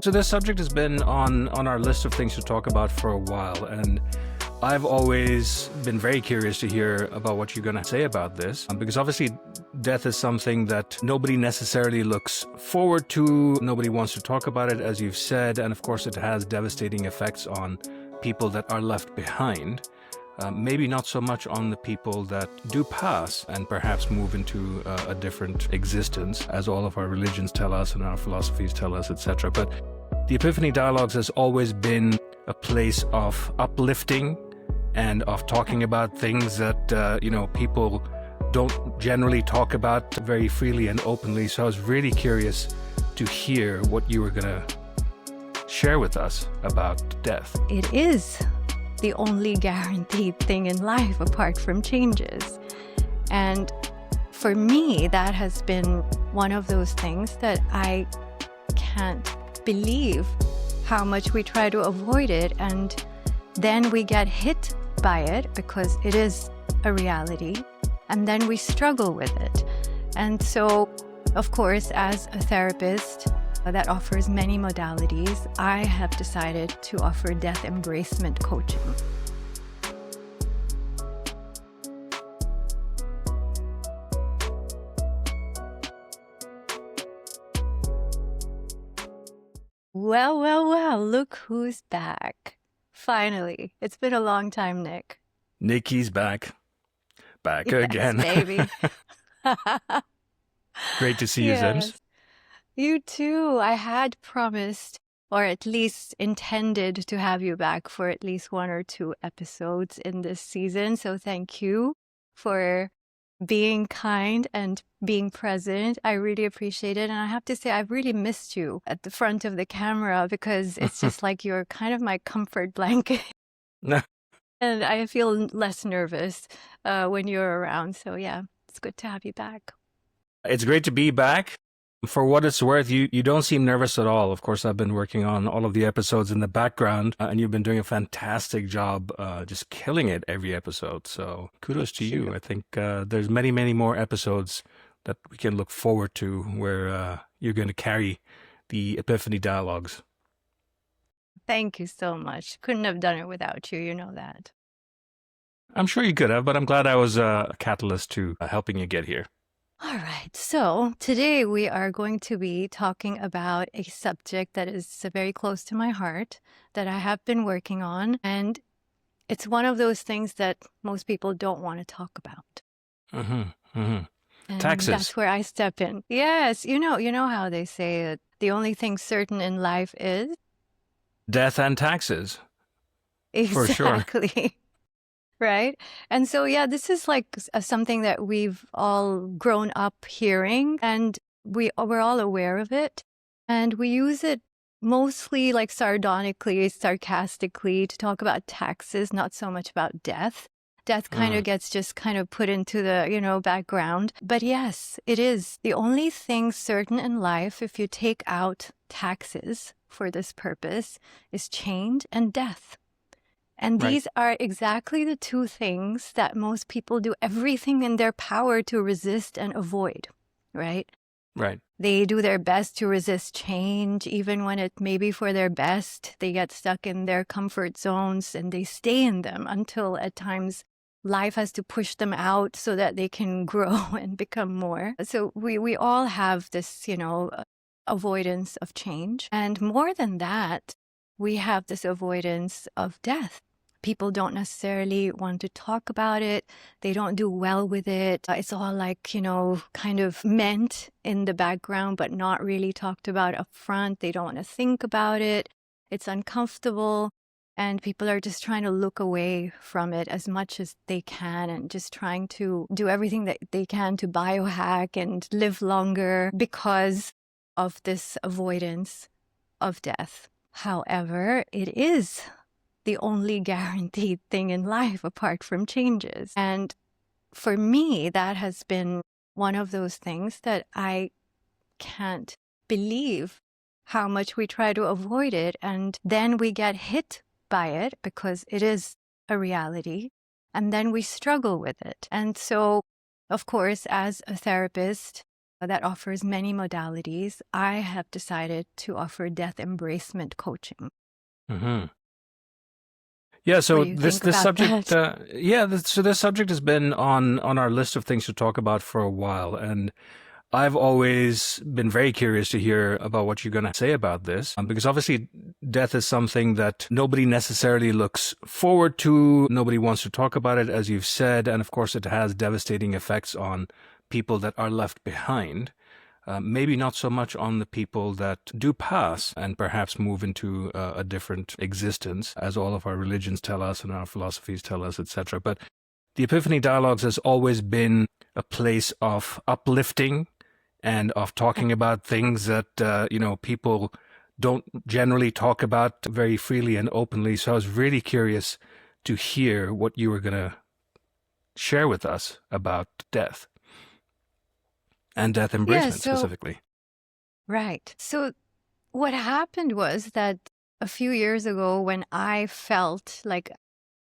So this subject has been on our list of things to talk about for a while, and I've always been very curious to hear about what you're going to say about this, because obviously death is something that nobody necessarily looks forward to, nobody wants to talk about it, as you've said, and of course it has devastating effects on people that are left behind. Maybe not so much on the people that do pass and perhaps move into a different existence, as all of our religions tell us and our philosophies tell us, etc. But the Epiphany Dialogues has always been a place of uplifting and of talking about things that, people don't generally talk about very freely and openly. So I was really curious to hear what you were going to share with us about death. It is the only guaranteed thing in life apart from changes. And for me, that has been one of those things that I can't believe how much we try to avoid it, and then we get hit by it because it is a reality, and then we struggle with it. And so, of course, as a therapist that offers many modalities, I have decided to offer Death Embracement Coaching. Well, look who's back. Finally. It's been a long time, Nick. Nikki's back. Back Yes, again. baby. Great to see you, Yes. Zims. You too. I had promised, or at least intended, to have you back for at least 1 or 2 episodes in this season. So thank you for being kind and being present. I really appreciate it. And I have to say, I've really missed you at the front of the camera because it's just like you're kind of my comfort blanket. And I feel less nervous when you're around. So yeah, it's good to have you back. It's great to be back. For what it's worth, you don't seem nervous at all. Of course, I've been working on all of the episodes in the background, and you've been doing a fantastic job, just killing it every episode. So kudos to you. I think there's many, many more episodes that we can look forward to where you're going to carry the Epiphany Dialogues. Thank you so much. Couldn't have done it without you. You know that. I'm sure you could have, but I'm glad I was a catalyst to helping you get here. All right. So today we are going to be talking about a subject that is very close to my heart that I have been working on. And it's one of those things that most people don't want to talk about. And Taxes. that's where I step in. Yes. You know how they say that the only thing certain in life is Death and taxes. For sure. exactly. Right? And so, yeah, this is like something that we've all grown up hearing, and we're all aware of it. And we use it mostly like sardonically, sarcastically to talk about taxes, not so much about death. Death kind of gets just kind of put into the, background. But yes, it is the only thing certain in life, if you take out taxes for this purpose, is change and death. And Right. these are exactly the 2 things that most people do everything in their power to resist and avoid, right? Right. They do their best to resist change, even when it may be for their best. They get stuck in their comfort zones and they stay in them until at times life has to push them out so that they can grow and become more. So we all have this, avoidance of change. And more than that, we have this avoidance of death. People don't necessarily want to talk about it. They don't do well with it. It's all like, kind of meant in the background, but not really talked about up front. They don't want to think about it. It's uncomfortable. And people are just trying to look away from it as much as they can and just trying to do everything that they can to biohack and live longer because of this avoidance of death. However, it is the only guaranteed thing in life apart from changes. And for me, that has been one of those things that I can't believe how much we try to avoid it. And then we get hit by it because it is a reality. And then we struggle with it. And so, of course, as a therapist that offers many modalities. I have decided to offer Death Embracement Coaching. Hmm. Yeah, What so do you this think this about subject, that? so this subject has been on our list of things to talk about for a while, and I've always been very curious to hear about what you're going to say about this, because obviously death is something that nobody necessarily looks forward to. Nobody wants to talk about it, as you've said, and of course it has devastating effects on people that are left behind. Maybe not so much on the people that do pass and perhaps move into a different existence, as all of our religions tell us and our philosophies tell us, etc. But the Epiphany Dialogues has always been a place of uplifting and of talking about things that people don't generally talk about very freely and openly. So I was really curious to hear what you were going to share with us about death and death Yeah, embracement so, specifically. right. So what happened was that a few years ago when I felt like,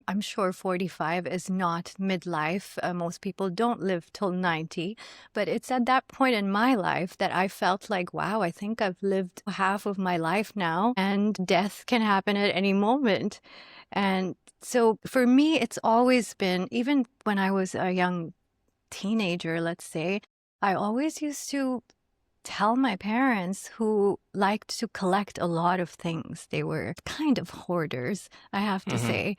I'm sure 45 is not midlife. Most people don't live till 90. But it's at that point in my life that I felt like, wow, I think I've lived half of my life now, and death can happen at any moment. And so for me, it's always been, even when I was a young teenager, let's say, I always used to tell my parents, who liked to collect a lot of things. They were kind of hoarders, I have to Mm-hmm. say.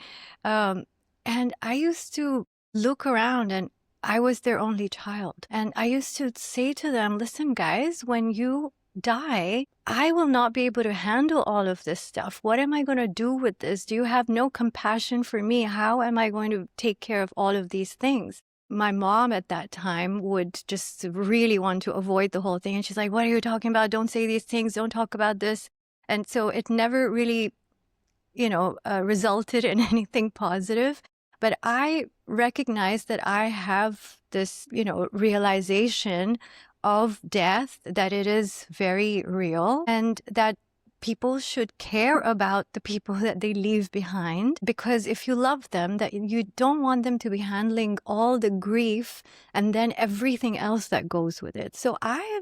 And I used to look around, and I was their only child. And I used to say to them, listen, guys, when you die, I will not be able to handle all of this stuff. What am I going to do with this? Do you have no compassion for me? How am I going to take care of all of these things? My mom at that time would just really want to avoid the whole thing. And she's like, what are you talking about? Don't say these things. Don't talk about this. And so it never really, resulted in anything positive. But I recognize that I have this, realization of death, that it is very real, and that people should care about the people that they leave behind, because if you love them, that you don't want them to be handling all the grief and then everything else that goes with it. So I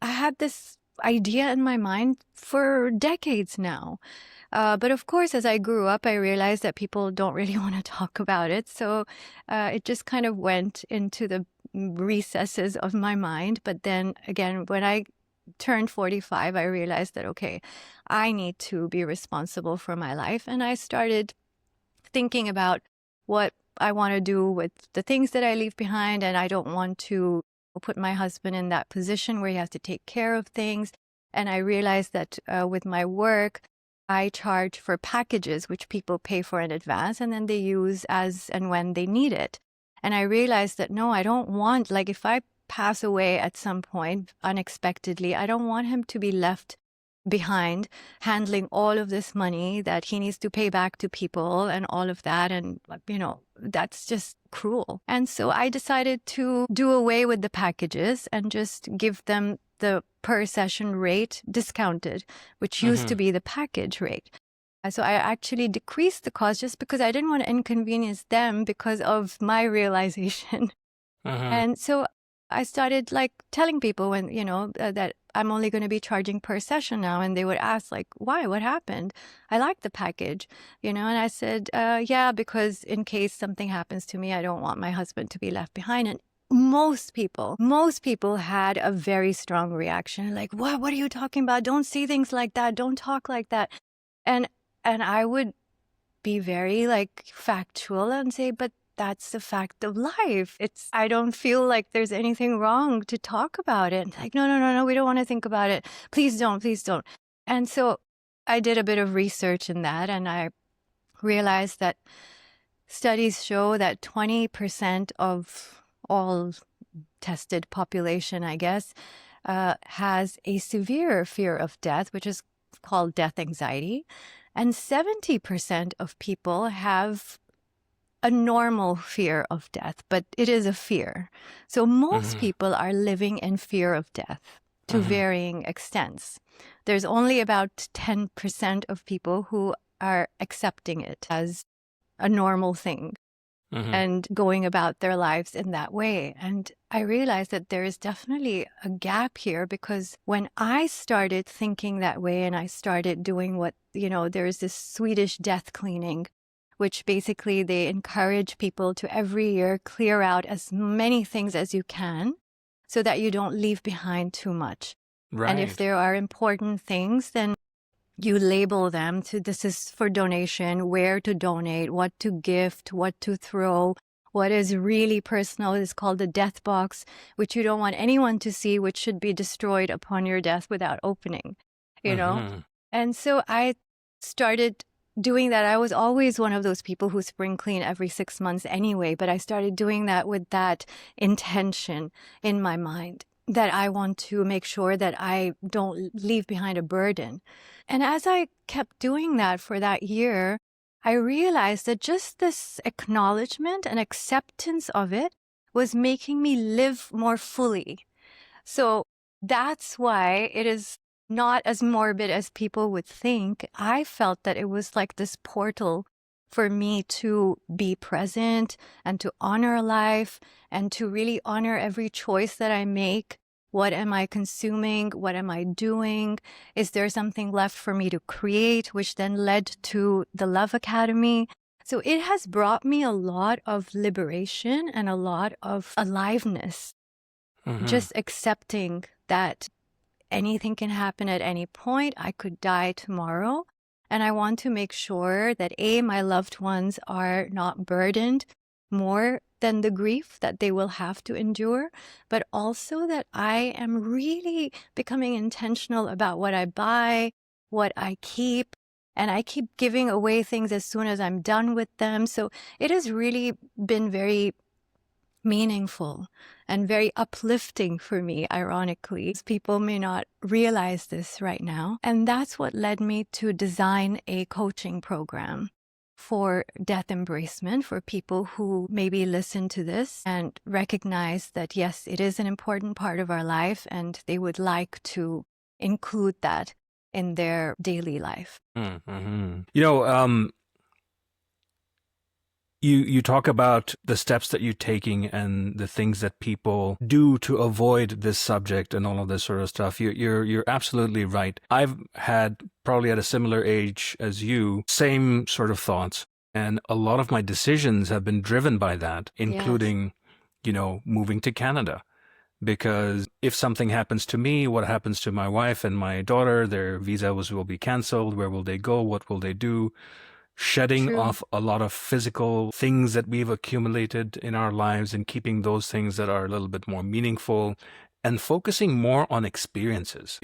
had this idea in my mind for decades now. But of course, as I grew up, I realized that people don't really want to talk about it. So it just kind of went into the recesses of my mind. But then again, when I turned 45, I realized that, okay, I need to be responsible for my life. And I started thinking about what I want to do with the things that I leave behind. And I don't want to put my husband in that position where he has to take care of things. And I realized that with my work, I charge for packages which people pay for in advance, and then they use as and when they need it. And I realized that, no, I don't want, like, if I pass away at some point unexpectedly, I don't want him to be left behind handling all of this money that he needs to pay back to people and all of that. And, that's just cruel. And so I decided to do away with the packages and just give them the per session rate discounted, which used to Mm-hmm. be the package rate. So I actually decreased the cost just because I didn't want to inconvenience them because of my realization. Mm-hmm. And so I started like telling people when, that I'm only going to be charging per session now. And they would ask like, why, what happened? I like the package, and I said, yeah, because in case something happens to me, I don't want my husband to be left behind. And most people had a very strong reaction. Like, what are you talking about? Don't say things like that. Don't talk like that. And I would be very like factual and say, but that's the fact of life. I don't feel like there's anything wrong to talk about it. Like, no, we don't want to think about it. Please don't. And so I did a bit of research in that, and I realized that studies show that 20% of all tested population, I guess, has a severe fear of death, which is called death anxiety. And 70% of people have a normal fear of death, but it is a fear. So most Mm-hmm. people are living in fear of death to Mm-hmm. varying extents. There's only about 10% of people who are accepting it as a normal thing. and going about their lives in that way. And I realized that there is definitely a gap here, because when I started thinking that way and I started doing what, there's this Swedish death cleaning, which basically they encourage people to every year clear out as many things as you can so that you don't leave behind too much. Right. And if there are important things, then you label them to, this is for donation, where to donate, what to gift, what to throw. What is really personal is called the death box, which you don't want anyone to see, which should be destroyed upon your death without opening, And so I started doing that. I was always one of those people who spring clean every 6 months anyway, but I started doing that with that intention in my mind, that I want to make sure that I don't leave behind a burden. And as I kept doing that for that year, I realized that just this acknowledgement and acceptance of it was making me live more fully. So that's why it is not as morbid as people would think. I felt that it was like this portal for me to be present and to honor life and to really honor every choice that I make. What am I consuming? What am I doing? Is there something left for me to create, which then led to the Love Academy? So it has brought me a lot of liberation and a lot of aliveness. Just accepting that anything can happen at any point. I could die tomorrow. And I want to make sure that my loved ones are not burdened more than the grief that they will have to endure, but also that I am really becoming intentional about what I buy, what I keep, and I keep giving away things as soon as I'm done with them. So it has really been very meaningful and very uplifting for me, ironically. People may not realize this right now. And that's what led me to design a coaching program for death embracement, for people who maybe listen to this and recognize that, yes, it is an important part of our life and they would like to include that in their daily life. You talk about the steps that you're taking and the things that people do to avoid this subject and all of this sort of stuff. You're absolutely right. I've had, probably at a similar age as you, same sort of thoughts. And a lot of my decisions have been driven by that, including, moving to Canada. Because if something happens to me, what happens to my wife and my daughter? Their visas will be canceled. Where will they go? What will they do? Shedding off a lot of physical things that we've accumulated in our lives and keeping those things that are a little bit more meaningful and focusing more on experiences,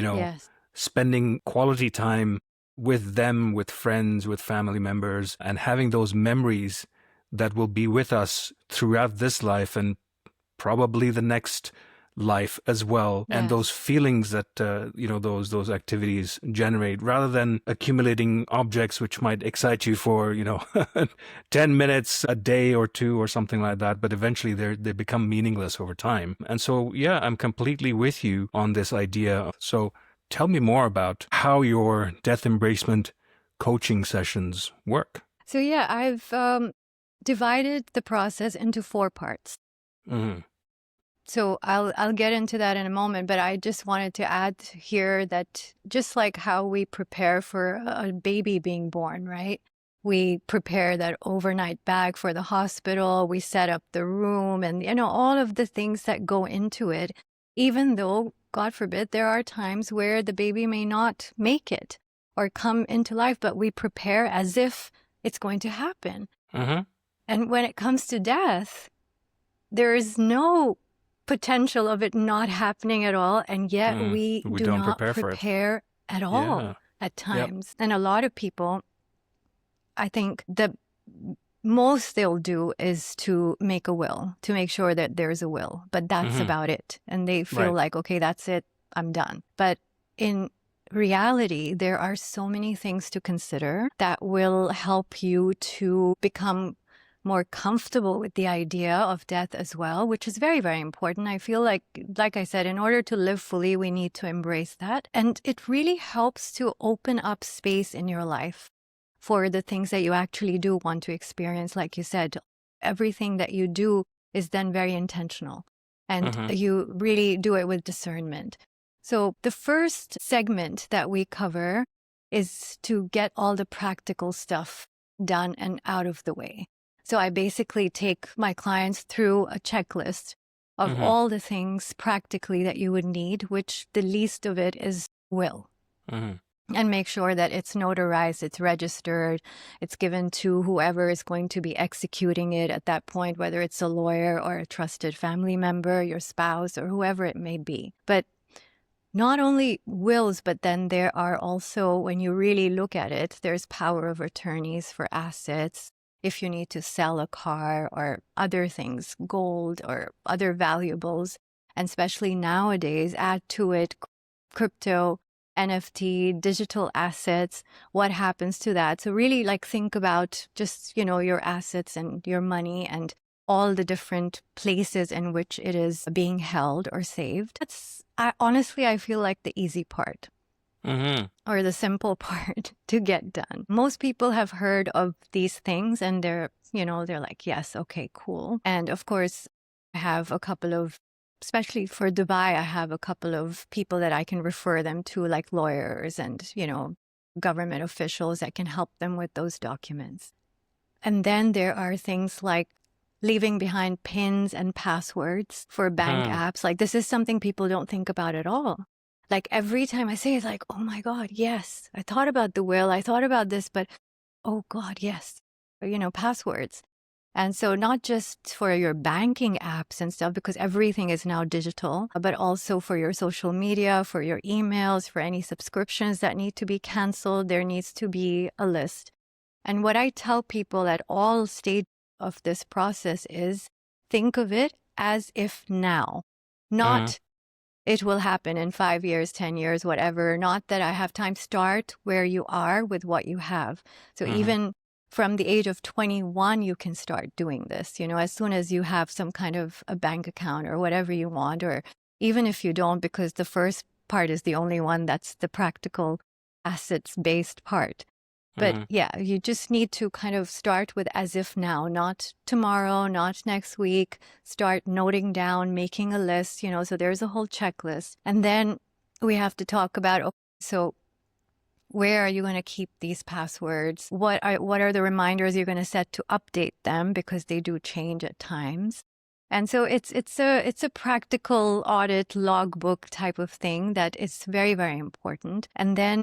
spending quality time with them, with friends, with family members, and having those memories that will be with us throughout this life and probably the next life as well. And those feelings that those activities generate, rather than accumulating objects which might excite you for 10 minutes a day or two or something like that, but eventually they become meaningless over time. And so I'm completely with you on this idea. So tell me more about how your death embracement coaching sessions work. So I've divided the process into 4 parts. So I'll get into that in a moment, but I just wanted to add here that just like how we prepare for a baby being born, right? We prepare that overnight bag for the hospital, we set up the room and, all of the things that go into it, even though, God forbid, there are times where the baby may not make it or come into life, but we prepare as if it's going to happen. And when it comes to death, there is no potential of it not happening at all, and yet we do not prepare at all at times. And a lot of people, I think the most they'll do is to make a will, to make sure that there's a will, but that's about it. And they feel like, okay, that's it, I'm done. But in reality, there are so many things to consider that will help you to become more comfortable with the idea of death as well, which is very, very important. I feel like I said, in order to live fully, we need to embrace that. And it really helps to open up space in your life for the things that you actually do want to experience, like you said, everything that you do is then very intentional, and you really do it with discernment. So the first segment that we cover is to get all the practical stuff done and out of the way. So I basically take my clients through a checklist of all the things practically that you would need, which the least of it is will. And make sure that it's notarized, it's registered, it's given to whoever is going to be executing it at that point, whether it's a lawyer or a trusted family member, your spouse, or whoever it may be. But not only wills, but then there are also, when you really look at it, there's power of attorneys for assets. If you need to sell a car or other things, gold or other valuables, and especially nowadays, add to it crypto, NFT, digital assets, what happens to that? So really think about just, your assets and your money and all the different places in which it is being held or saved. Honestly, I feel like the easy part. Or the simple part to get done. Most people have heard of these things and they're like, yes, okay, cool. And of course, I have a couple of, especially for Dubai, I have a couple of people that I can refer them to, like lawyers and, government officials that can help them with those documents. And then there are things like leaving behind PINs and passwords for bank apps. Like this is something people don't think about at all. Like every time I say it, like, oh my God, yes, I thought about the will, I thought about this, but oh God, yes, passwords. And so not just for your banking apps and stuff, because everything is now digital, but also for your social media, for your emails, for any subscriptions that need to be canceled, there needs to be a list. And what I tell people at all stages of this process is think of it as if now, not it will happen in 5 years, 10 years, whatever. Not that I have time. Start where you are with what you have. So even from the age of 21, you can start doing this, as soon as you have some kind of a bank account or whatever you want, or even if you don't, because the first part is the only one that's the practical assets-based part. But yeah, you just need to kind of start with as if now, not tomorrow, not next week. Start noting down, making a list, so there's a whole checklist. And then we have to talk about, okay, so where are you going to keep these passwords? What are the reminders you're going to set to update them, because they do change at times. And so it's a practical audit logbook type of thing that is very, very important. And then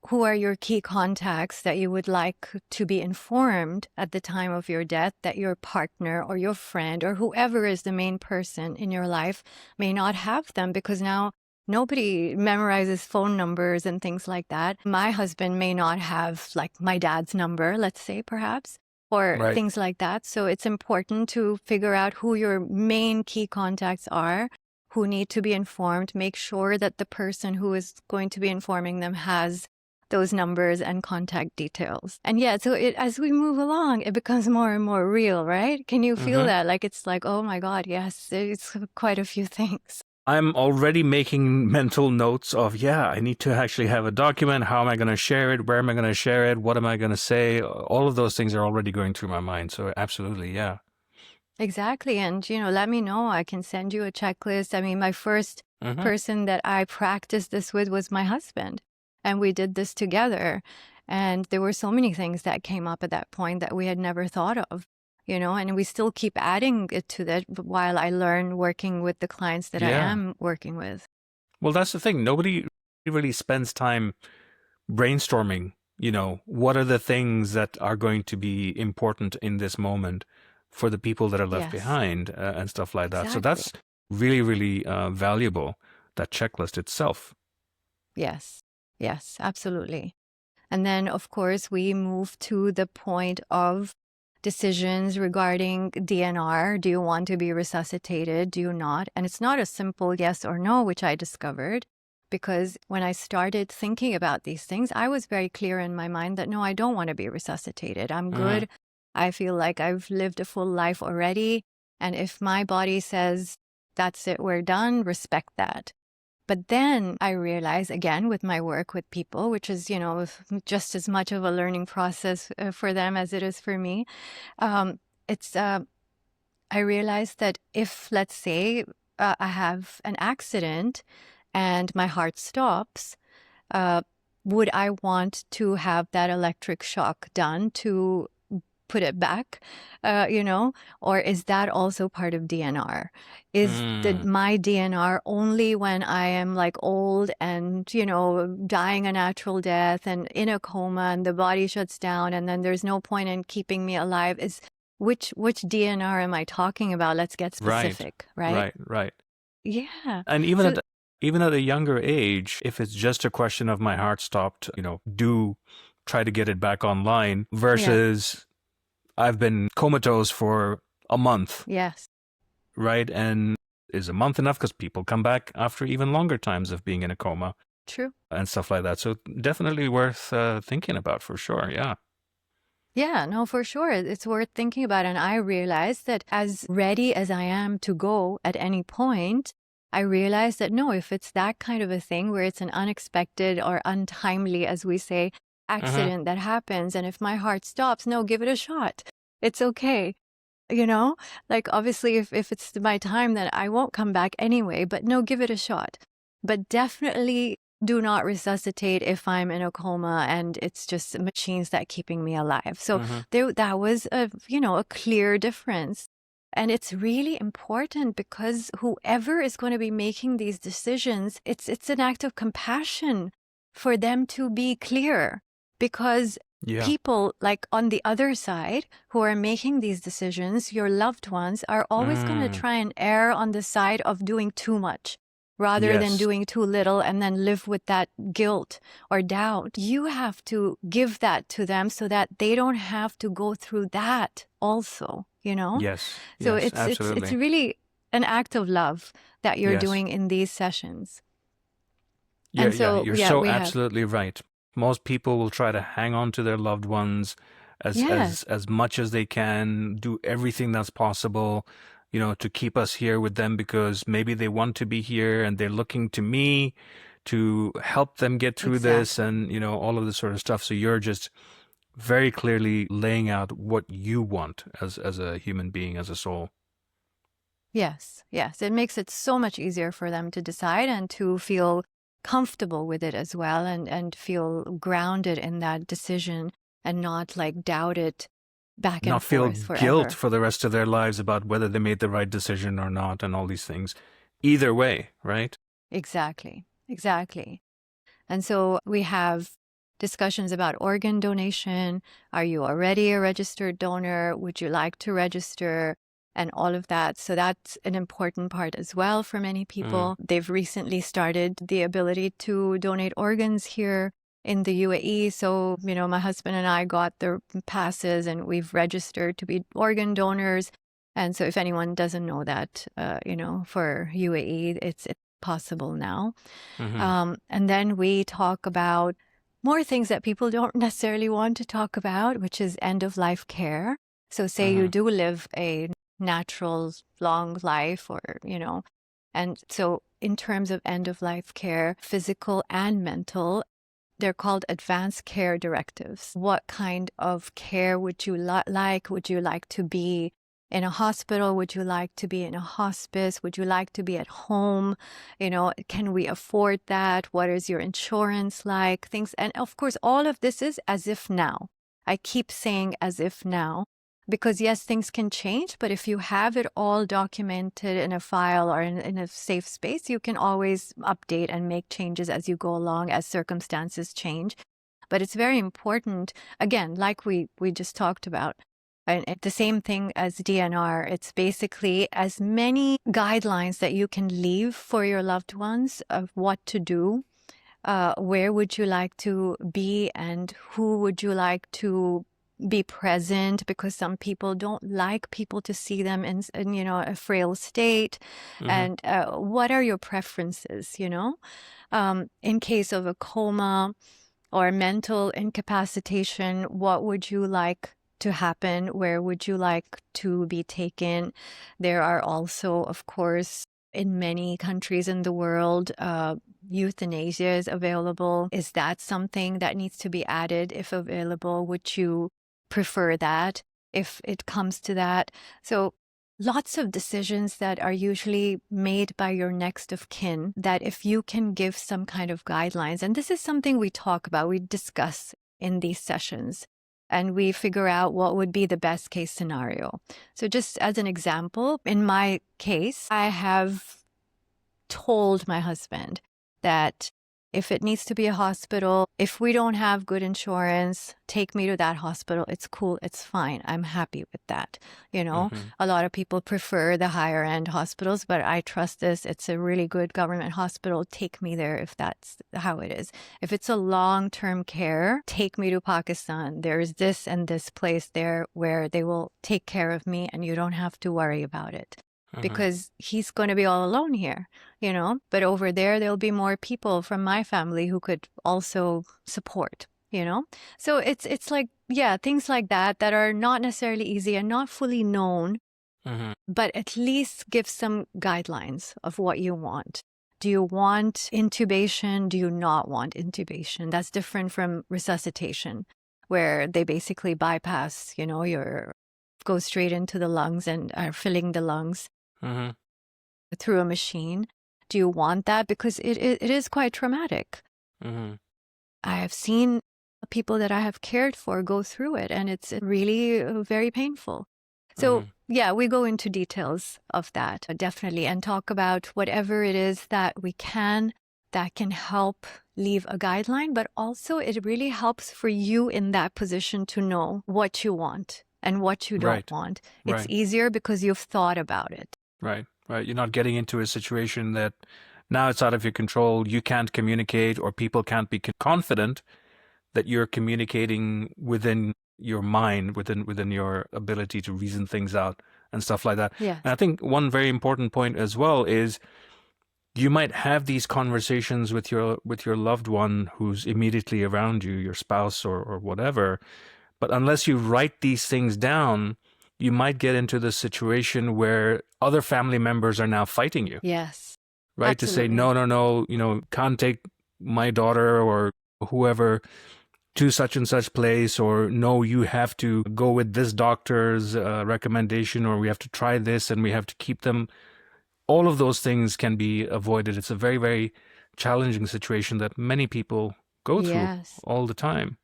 who are your key contacts that you would like to be informed at the time of your death that your partner or your friend or whoever is the main person in your life may not have them, because now nobody memorizes phone numbers and things like that. My husband may not have my dad's number, let's say, perhaps, or things like that. So it's important to figure out who your main key contacts are, who need to be informed. Make sure that the person who is going to be informing them has those numbers and contact details. And yeah, so as we move along, it becomes more and more real, right? Can you feel that? It's like, oh my God, yes, it's quite a few things. I'm already making mental notes of, I need to actually have a document. How am I going to share it? Where am I going to share it? What am I going to say? All of those things are already going through my mind. So absolutely, yeah. Exactly. And, let me know. I can send you a checklist. I mean, my first person that I practiced this with was my husband. And we did this together. And there were so many things that came up at that point that we had never thought of, and we still keep adding it to that while I learn working with the clients that I am working with. Well, that's the thing. Nobody really spends time brainstorming, what are the things that are going to be important in this moment for the people that are left behind and stuff like that. Exactly. So that's really, really valuable, that checklist itself. Yes, absolutely. And then, of course, we move to the point of decisions regarding DNR. Do you want to be resuscitated? Do you not? And it's not a simple yes or no, which I discovered, because when I started thinking about these things, I was very clear in my mind that, no, I don't want to be resuscitated. I'm good. I feel like I've lived a full life already. And if my body says, that's it, we're done, respect that. But then I realized, again, with my work with people, which is, just as much of a learning process for them as it is for me, it's I realized that if, let's say, I have an accident and my heart stops, would I want to have that electric shock done to put it back, or is that also part of DNR? Is my DNR only when I am like old and, dying a natural death and in a coma and the body shuts down and then there's no point in keeping me alive? Is which DNR am I talking about? Let's get specific, right? Right. Yeah. And even at a younger age, if it's just a question of my heart stopped, do try to get it back online versus I've been comatose for a month. Yes. Right? And is a month enough? Because people come back after even longer times of being in a coma. True. And stuff like that. So definitely worth thinking about for sure. Yeah. Yeah, no, for sure. It's worth thinking about. And I realized that as ready as I am to go at any point, I realized that no, if it's that kind of a thing where it's an unexpected or untimely, as we say, accident that happens, and if my heart stops, no, give it a shot. It's okay. Like obviously if it's my time, then I won't come back anyway, but no, give it a shot. But definitely do not resuscitate if I'm in a coma and it's just machines that keeping me alive. So that was a clear difference. And it's really important because whoever is going to be making these decisions, it's an act of compassion for them to be clear, because people like on the other side who are making these decisions, your loved ones, are always going to try and err on the side of doing too much rather than doing too little and then live with that guilt or doubt. You have to give that to them so that they don't have to go through that also, Yes. So yes, it's absolutely. really an act of love that you're doing in these sessions. You're we absolutely right. Most people will try to hang on to their loved ones as much as they can, do everything that's possible, to keep us here with them because maybe they want to be here and they're looking to me to help them get through this and, all of this sort of stuff. So you're just very clearly laying out what you want as a human being, as a soul. Yes. It makes it so much easier for them to decide and to feel comfortable with it as well, and feel grounded in that decision and not like doubt it back and not feel forth forever. guilt for the rest of their lives about whether they made the right decision or not and all these things. Either way, right? Exactly. And so we have discussions about organ donation. Are you already a registered donor? Would you like to register? And all of that. So that's an important part as well for many people. They've recently started the ability to donate organs here in the UAE. So, my husband and I got the passes and we've registered to be organ donors. And so if anyone doesn't know that, for UAE, it's possible now. And then we talk about more things that people don't necessarily want to talk about, which is end-of-life care. So say you do live a natural long life, or and so in terms of end-of-life care, physical and mental, they're called advanced care directives. What kind of care would you like? Would you like to be in a hospital? Would you like to be in a hospice? Would you like to be at home? Can we afford that? What is your insurance like? Things. And of course, all of this is as if now. I keep saying as if now, because yes, things can change, but if you have it all documented in a file or in a safe space, you can always update and make changes as you go along as circumstances change. But it's very important, again, like we just talked about, and the same thing as DNR. It's basically as many guidelines that you can leave for your loved ones of what to do. Where would you like to be and who would you like to be present, because some people don't like people to see them in a frail state. And what are your preferences, in case of a coma or mental incapacitation, what would you like to happen? Where would you like to be taken? There are also, of course, in many countries in the world, euthanasia is available. Is that something that needs to be added? If available, would you prefer that? if it comes to that. So lots of decisions that are usually made by your next of kin, that if you can give some kind of guidelines, and this is something we talk about, we discuss in these sessions, and we figure out what would be the best case scenario. So just as an example, in my case, I have told my husband that if it needs to be a hospital, if we don't have good insurance, take me to that hospital. It's cool. It's fine. I'm happy with that. A lot of people prefer the higher end hospitals, but I trust this. It's a really good government hospital. Take me there if that's how it is. If it's a long-term care, take me to Pakistan. There's this and this place there where they will take care of me and you don't have to worry about it. Because he's going to be all alone here, but over there, there'll be more people from my family who could also support, So it's like, things like that are not necessarily easy and not fully known, but at least give some guidelines of what you want. Do you want intubation? Do you not want intubation? That's different from resuscitation, where they basically bypass, go straight into the lungs and are filling the lungs through a machine. Do you want that? Because it is quite traumatic. I have seen people that I have cared for go through it, and it's really very painful. So we go into details of that, definitely, and talk about whatever it is that we can that can help leave a guideline, but also it really helps for you in that position to know what you want and what you don't want. It's easier because you've thought about it. Right. You're not getting into a situation that now it's out of your control. You can't communicate, or people can't be confident that you're communicating within your mind, within your ability to reason things out and stuff like that. Yes. And I think one very important point as well is you might have these conversations with your loved one who's immediately around you, your spouse or whatever, but unless you write these things down, you might get into the situation where other family members are now fighting you. Yes. Right? Absolutely. To say, no, can't take my daughter or whoever to such and such place, or no, you have to go with this doctor's recommendation, or we have to try this and we have to keep them. All of those things can be avoided. It's a very, very challenging situation that many people go through all the time.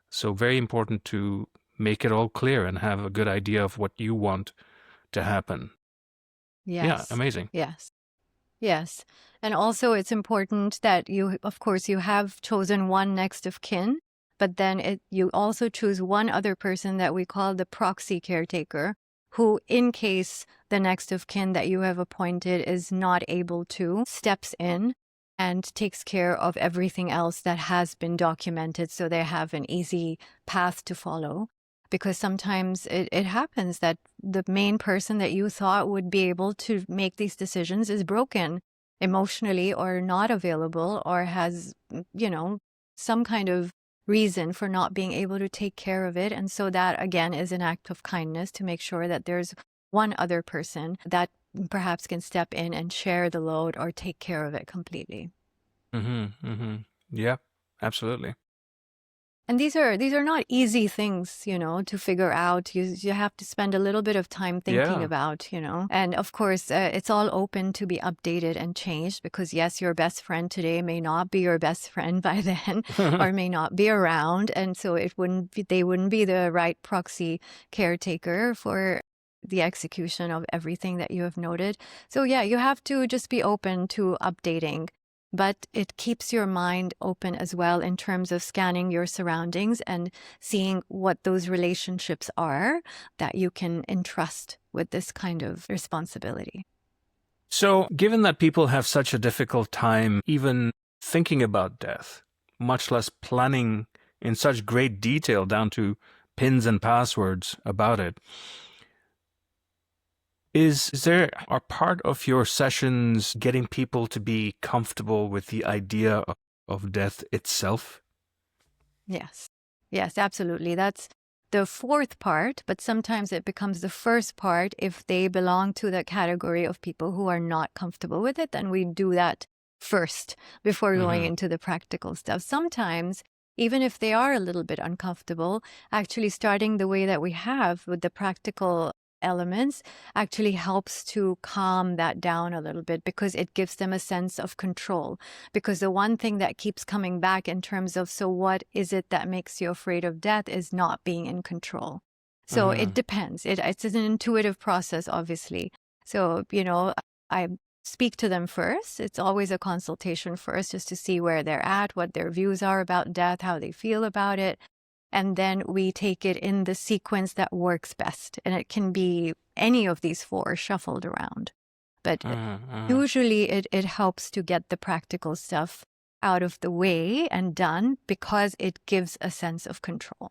So very important to make it all clear and have a good idea of what you want to happen. Yes. Yeah, amazing. Yes. And also it's important that you have chosen one next of kin, but then you also choose one other person that we call the proxy caretaker, who, in case the next of kin that you have appointed is not able to, steps in and takes care of everything else that has been documented, so they have an easy path to follow. Because sometimes it happens that the main person that you thought would be able to make these decisions is broken emotionally, or not available, or has, some kind of reason for not being able to take care of it. And so that, again, is an act of kindness to make sure that there's one other person that perhaps can step in and share the load or take care of it completely. Yeah, absolutely. And these are not easy things, to figure out. You have to spend a little bit of time thinking about, And of course, it's all open to be updated and changed, because yes, your best friend today may not be your best friend by then, or may not be around, and so they wouldn't be the right proxy caretaker for the execution of everything that you have noted. So you have to just be open to updating. But it keeps your mind open as well in terms of scanning your surroundings and seeing what those relationships are that you can entrust with this kind of responsibility. So, given that people have such a difficult time even thinking about death, much less planning in such great detail down to pins and passwords about it, Is there a part of your sessions getting people to be comfortable with the idea of death itself? Yes, absolutely. That's the fourth part, but sometimes it becomes the first part if they belong to the category of people who are not comfortable with it. Then we do that first before going into the practical stuff. Sometimes even if they are a little bit uncomfortable, actually starting the way that we have with the practical elements actually helps to calm that down a little bit, because it gives them a sense of control. Because the one thing that keeps coming back in terms of, so what is it that makes you afraid of death, is not being in control. So it depends. It's an intuitive process, obviously. So, I speak to them first. It's always a consultation first, just to see where they're at, what their views are about death, how they feel about it. And then we take it in the sequence that works best. And it can be any of these four shuffled around. But usually it helps to get the practical stuff out of the way and done, because it gives a sense of control.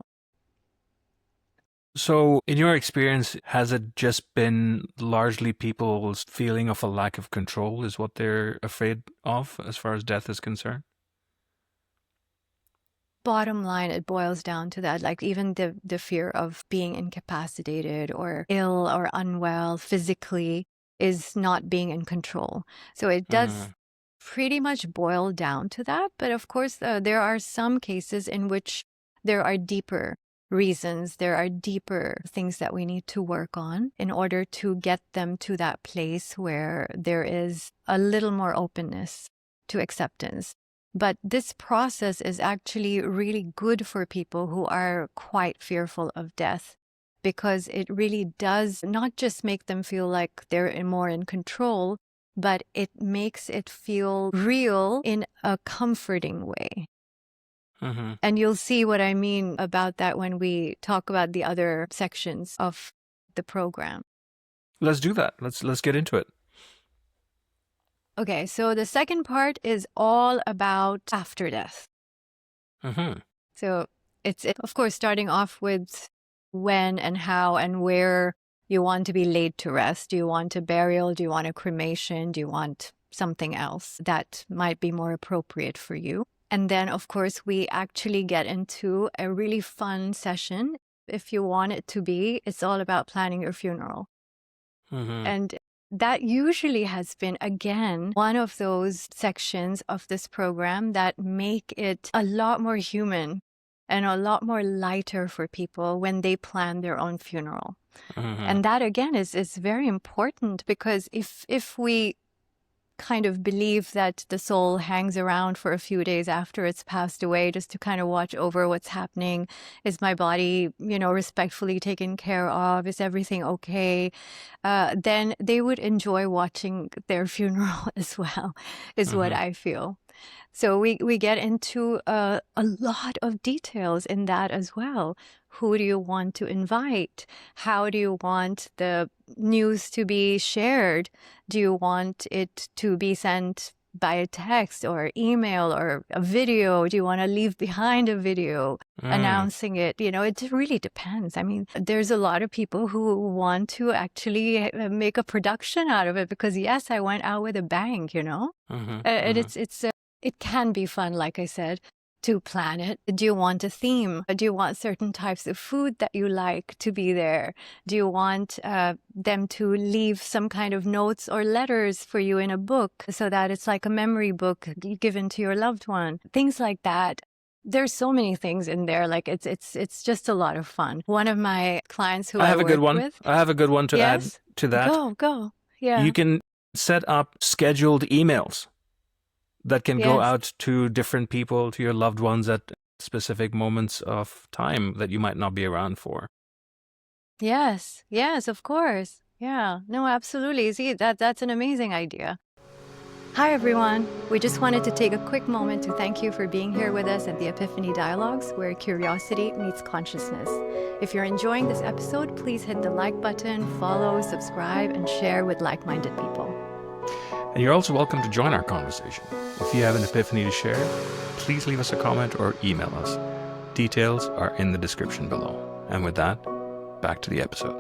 So, in your experience, has it just been largely people's feeling of a lack of control is what they're afraid of as far as death is concerned? Bottom line, it boils down to that, like even the fear of being incapacitated or ill or unwell physically is not being in control. So it does pretty much boil down to that. But of course, there are some cases in which there are deeper reasons, there are deeper things that we need to work on in order to get them to that place where there is a little more openness to acceptance. But this process is actually really good for people who are quite fearful of death, because it really does not just make them feel like they're more in control, but it makes it feel real in a comforting way. And you'll see what I mean about that when we talk about the other sections of the program. Let's do that. Let's get into it. Okay, so the second part is all about after death. So it's, of course, starting off with when and how and where you want to be laid to rest. Do you want a burial? Do you want a cremation? Do you want something else that might be more appropriate for you? And then, of course, we actually get into a really fun session. If you want it to be, it's all about planning your funeral. And that usually has been, again, one of those sections of this program that make it a lot more human and a lot more lighter for people when they plan their own funeral. And that, again, is very important, because if we kind of believe that the soul hangs around for a few days after it's passed away just to kind of watch over what's happening. Is my body, respectfully taken care of? Is everything okay? Then they would enjoy watching their funeral as well, is what I feel. So we get into a lot of details in that as well. Who do you want to invite? How do you want the news to be shared? Do you want it to be sent by a text or email or a video? Do you want to leave behind a video announcing it? It really depends. I mean, there's a lot of people who want to actually make a production out of it, because yes, I went out with a bang, and it can be fun, like I said, to plan it. Do you want a theme? Do you want certain types of food that you like to be there? Do you want them to leave some kind of notes or letters for you in a book, so that it's like a memory book given to your loved one? Things like that. There's so many things in there. Like it's just a lot of fun. One of my clients who I have a good one. with, I have a good one to add to that. Go. Yeah. You can set up scheduled emails that can go out to different people, to your loved ones at specific moments of time that you might not be around for. Yes, of course. Yeah, no, absolutely. See, that's an amazing idea. Hi, everyone. We just wanted to take a quick moment to thank you for being here with us at the Epiphany Dialogues, where curiosity meets consciousness. If you're enjoying this episode, please hit the like button, follow, subscribe, and share with like-minded people. And you're also welcome to join our conversation. If you have an epiphany to share, please leave us a comment or email us. Details are in the description below. And with that, back to the episode.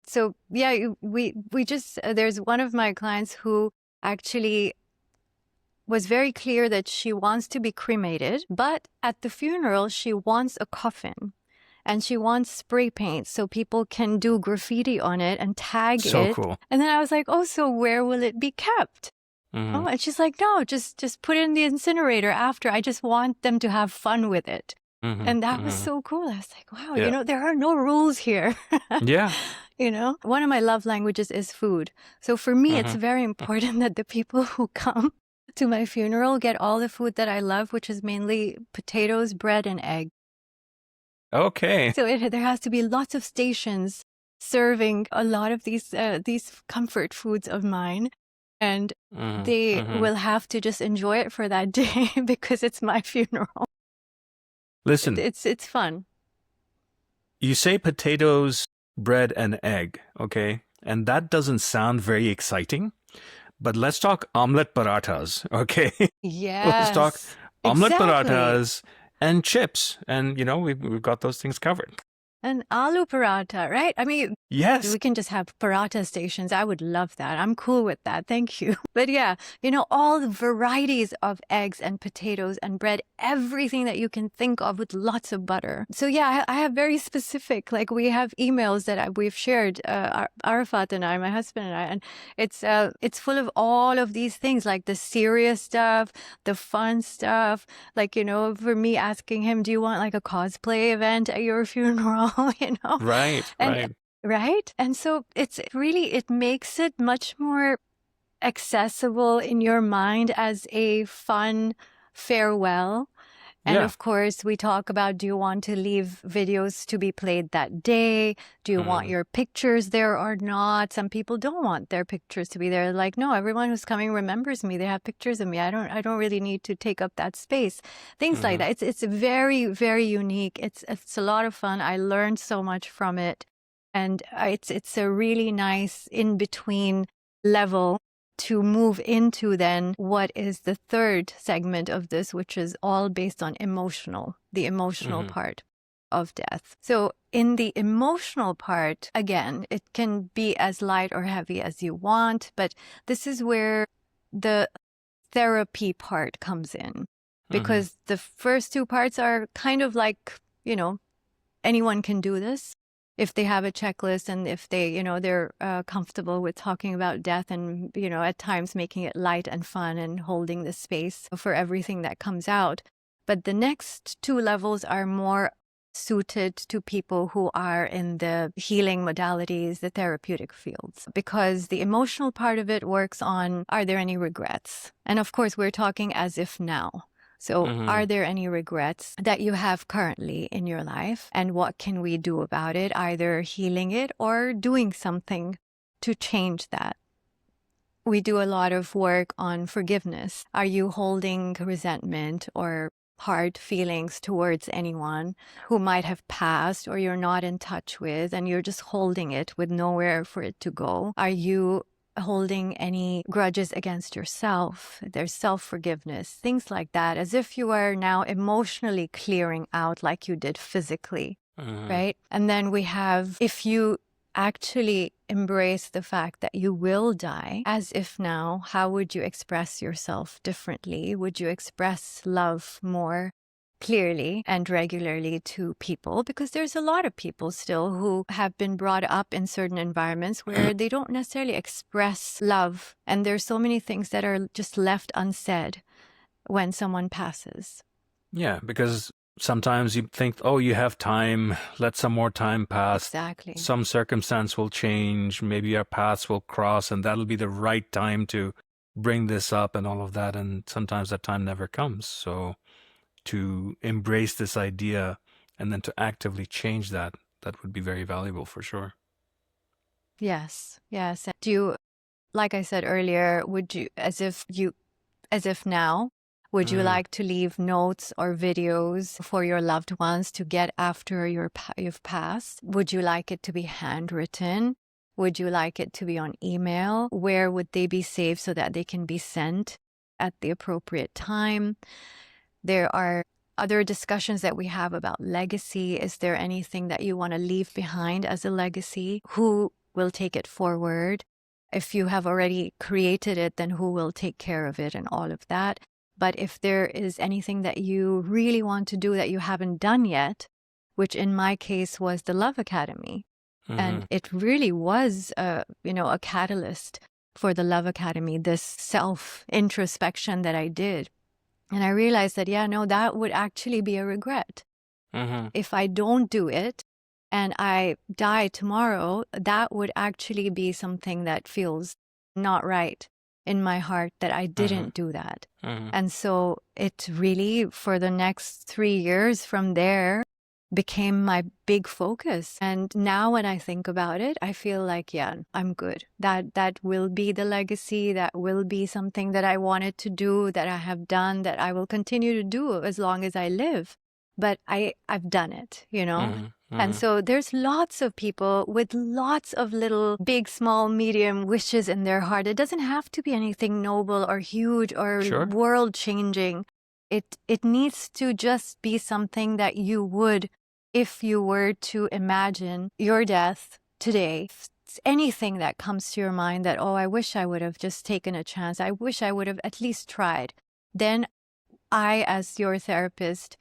So we just, there's one of my clients who actually was very clear that she wants to be cremated, but at the funeral, she wants a coffin. And she wants spray paint so people can do graffiti on it and tag it. So cool. And then I was like, so where will it be kept? Oh, and she's like, no, just put it in the incinerator after. I just want them to have fun with it. And that was so cool. I was like, wow, Yeah. there are no rules here. Yeah. One of my love languages is food. So for me, it's very important that the people who come to my funeral get all the food that I love, which is mainly potatoes, bread, and egg. Okay. So there has to be lots of stations serving a lot of these comfort foods of mine. And they will have to just enjoy it for that day because it's my funeral. Listen, It's fun. you say potatoes, bread, and egg, okay? And that doesn't sound very exciting, but let's talk omelette parathas, okay? Yes. Let's talk omelette exactly. parathas and chips. And, we've got those things covered. An aloo paratha, right? I mean, Yes. we can just have paratha stations. I would love that. I'm cool with that. Thank you. But yeah, all the varieties of eggs and potatoes and bread, everything that you can think of with lots of butter. So yeah, I have very specific, like we have emails that we've shared, Arafat and I, my husband and I, and it's full of all of these things, like the serious stuff, the fun stuff, like, for me asking him, do you want like a cosplay event at your funeral? Right. And so it makes it much more accessible in your mind as a fun farewell. And of course, we talk about, do you want to leave videos to be played that day? Do you want your pictures there or not? Some people don't want their pictures to be there. Like, no, everyone who's coming remembers me. They have pictures of me. I don't really need to take up that space. Things like that. It's very, very unique. It's a lot of fun. I learned so much from it. And it's a really nice in-between level to move into then what is the third segment of this, which is all based on the emotional part of death. So in the emotional part, again, it can be as light or heavy as you want, but this is where the therapy part comes in, because the first two parts are kind of like, anyone can do this if they have a checklist and if they, they're comfortable with talking about death and, at times making it light and fun and holding the space for everything that comes out. But the next two levels are more suited to people who are in the healing modalities, the therapeutic fields, because the emotional part of it works on, are there any regrets? And of course, we're talking as if now. So are there any regrets that you have currently in your life? And what can we do about it? Either healing it or doing something to change that. We do a lot of work on forgiveness. Are you holding resentment or hard feelings towards anyone who might have passed or you're not in touch with and you're just holding it with nowhere for it to go? Are you holding any grudges against yourself? There's self-forgiveness, things like that, as if you are now emotionally clearing out like you did physically, right? And then we have, if you actually embrace the fact that you will die, as if now, how would you express yourself differently? Would you express love more clearly and regularly to people? Because there's a lot of people still who have been brought up in certain environments where they don't necessarily express love. And there's so many things that are just left unsaid when someone passes. Yeah, because sometimes you think, oh, you have time, let some more time pass. Exactly. Some circumstance will change, maybe our paths will cross, and that'll be the right time to bring this up and all of that. And sometimes that time never comes. So to embrace this idea and then to actively change that would be very valuable for sure. Yes. Do you, like I said earlier, would you, as if now, would you like to leave notes or videos for your loved ones to get after you've passed? Would you like it to be handwritten? Would you like it to be on email? Where would they be saved so that they can be sent at the appropriate time? There are other discussions that we have about legacy. Is there anything that you want to leave behind as a legacy? Who will take it forward? If you have already created it, then who will take care of it and all of that? But if there is anything that you really want to do that you haven't done yet, which in my case was the Love Academy, and it really was, a catalyst for the Love Academy, this self-introspection that I did. And I realized that, yeah, no, that would actually be a regret. If I don't do it and I die tomorrow, that would actually be something that feels not right in my heart, that I didn't do that. And so it really, for the next 3 years from there, became my big focus. And now when I think about it, I feel like, yeah, I'm good. That will be the legacy. That will be something that I wanted to do, that I have done, that I will continue to do as long as I live. But I've done it, you know? And so there's lots of people with lots of little, big, small, medium wishes in their heart. It doesn't have to be anything noble or huge or world-changing. It needs to just be something that you would, if you were to imagine your death today, anything that comes to your mind that, oh, I wish I would have just taken a chance. I wish I would have at least tried. Then I, as your therapist,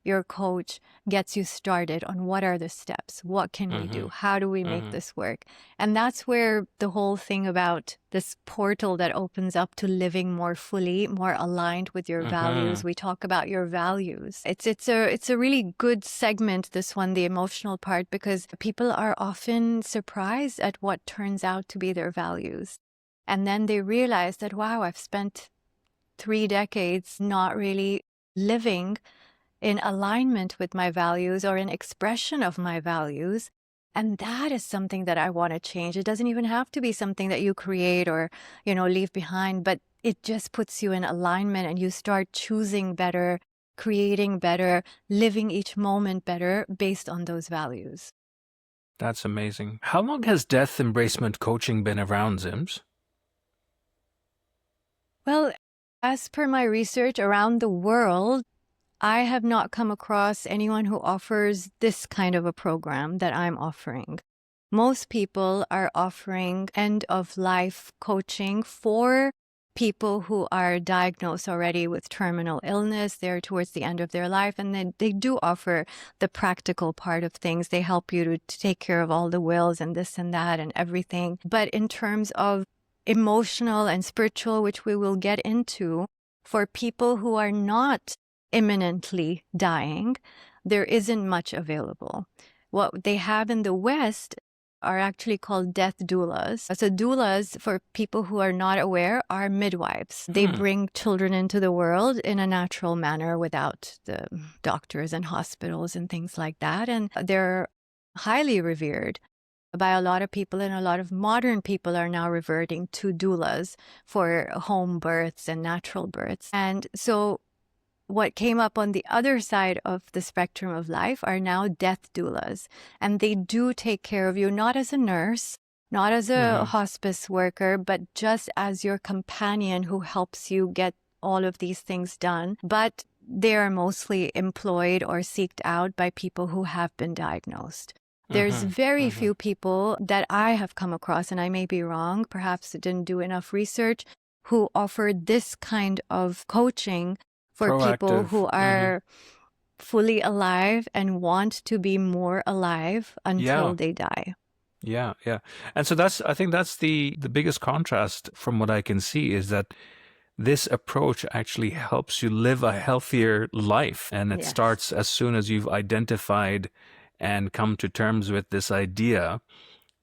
your coach, gets you started on what are the steps, what can we do, how do we make this work. And that's where the whole thing about this portal that opens up to living more fully, more aligned with your values. We talk about your values. It's a really good segment, this one, the emotional part, because people are often surprised at what turns out to be their values. And then they realize that, wow, I've spent 3 decades not really living in alignment with my values or in expression of my values. And that is something that I want to change. It doesn't even have to be something that you create or, leave behind, but it just puts you in alignment and you start choosing better, creating better, living each moment better based on those values. That's amazing. How long has Death Embracement Coaching been around, Zims? Well, as per my research around the world, I have not come across anyone who offers this kind of a program that I'm offering. Most people are offering end-of-life coaching for people who are diagnosed already with terminal illness. They're towards the end of their life, and then they do offer the practical part of things. They help you to take care of all the wills and this and that and everything. But in terms of emotional and spiritual, which we will get into, for people who are not imminently dying, there isn't much available. What they have in the West are actually called death doulas. So doulas, for people who are not aware, are midwives. They bring children into the world in a natural manner without the doctors and hospitals and things like that. And they're highly revered by a lot of people, and a lot of modern people are now reverting to doulas for home births and natural births. And so what came up on the other side of the spectrum of life are now death doulas. And they do take care of you, not as a nurse, not as a hospice worker, but just as your companion who helps you get all of these things done. But they are mostly employed or seeked out by people who have been diagnosed. There's very few people that I have come across, and I may be wrong, perhaps didn't do enough research, who offer this kind of coaching for people who are fully alive and want to be more alive until they die. Yeah. And so I think that's the biggest contrast from what I can see, is that this approach actually helps you live a healthier life. And it starts as soon as you've identified and come to terms with this idea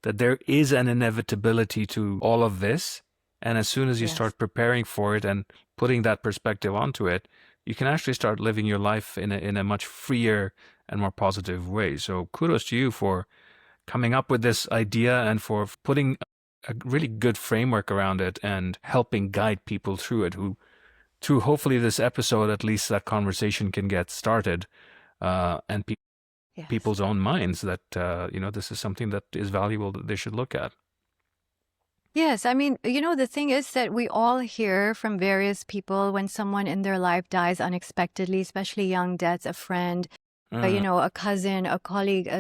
that there is an inevitability to all of this. And as soon as you start preparing for it and putting that perspective onto it, you can actually start living your life in a much freer and more positive way. So kudos to you for coming up with this idea and for putting a really good framework around it and helping guide people through it, who through hopefully this episode, at least that conversation can get started and people's own minds that, this is something that is valuable that they should look at. Yes, I mean, the thing is that we all hear from various people when someone in their life dies unexpectedly, especially young deaths, a friend, a cousin, a colleague.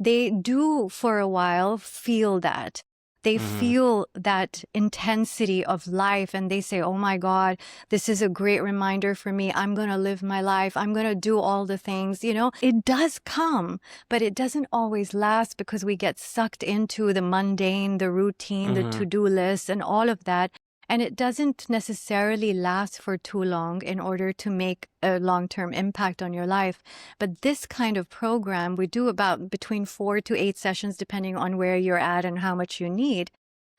They do for a while feel that They Mm-hmm. feel that intensity of life and they say, oh my God, this is a great reminder for me. I'm going to live my life. I'm going to do all the things. It does come, but it doesn't always last because we get sucked into the mundane, the routine, the Mm-hmm. to-do list and all of that. And it doesn't necessarily last for too long in order to make a long-term impact on your life. But this kind of program, we do about between 4 to 8 sessions, depending on where you're at and how much you need.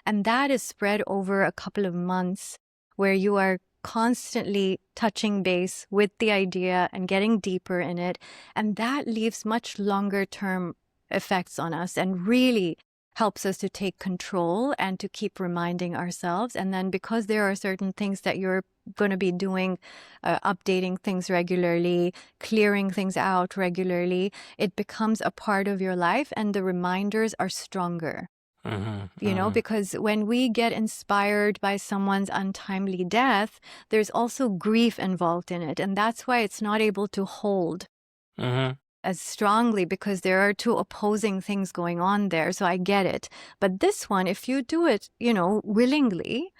And that is spread over a couple of months where you are constantly touching base with the idea and getting deeper in it. And that leaves much longer-term effects on us and really helps us to take control and to keep reminding ourselves. And then because there are certain things that you're going to be doing, updating things regularly, clearing things out regularly, it becomes a part of your life and the reminders are stronger. Mm-hmm. Because when we get inspired by someone's untimely death, there's also grief involved in it. And that's why it's not able to hold Mm-hmm. as strongly because there are two opposing things going on there. So I get it. But this one, if you do it, willingly,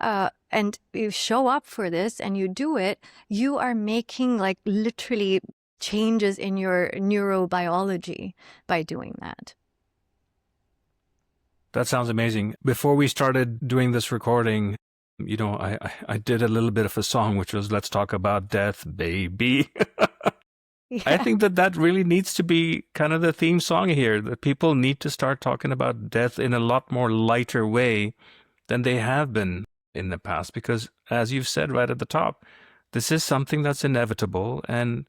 and you show up for this and you do it, you are making like literally changes in your neurobiology by doing that. That sounds amazing. Before we started doing this recording, I did a little bit of a song, which was "Let's Talk About Death, Baby." Yeah. I think that really needs to be kind of the theme song here, that people need to start talking about death in a lot more lighter way than they have been in the past. Because as you've said right at the top, this is something that's inevitable, and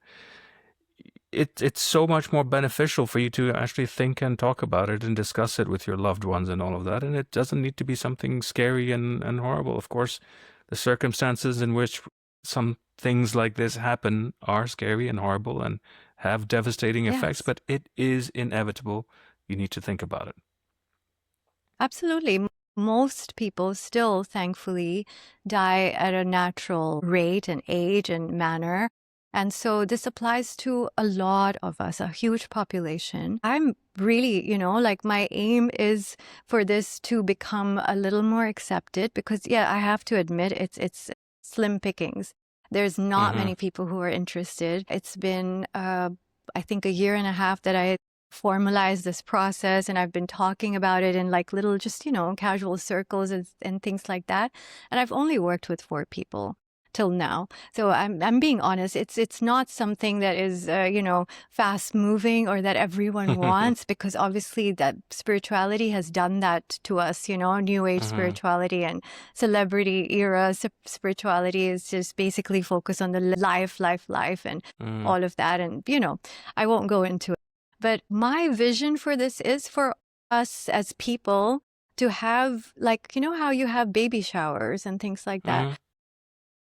it's so much more beneficial for you to actually think and talk about it and discuss it with your loved ones and all of that. And it doesn't need to be something scary and horrible. Of course, the circumstances in which some things like this happen are scary and horrible and have devastating effects, Yes. but it is inevitable. You need to think about it. Absolutely. Most people still, thankfully, die at a natural rate and age and manner. And so this applies to a lot of us, a huge population. I'm really, like my aim is for this to become a little more accepted because, yeah, I have to admit it's slim pickings. There's not many people who are interested. It's been, I think, a year and a half that I formalized this process and I've been talking about it in like little just casual circles and things like that, and I've only worked with 4 people till now. So I'm being honest, it's not something that is fast moving or that everyone wants, because obviously that spirituality has done that to us. New age spirituality and celebrity era spirituality is just basically focused on the life and all of that, and I won't go into it. But my vision for this is for us as people to have, like, how you have baby showers and things like that,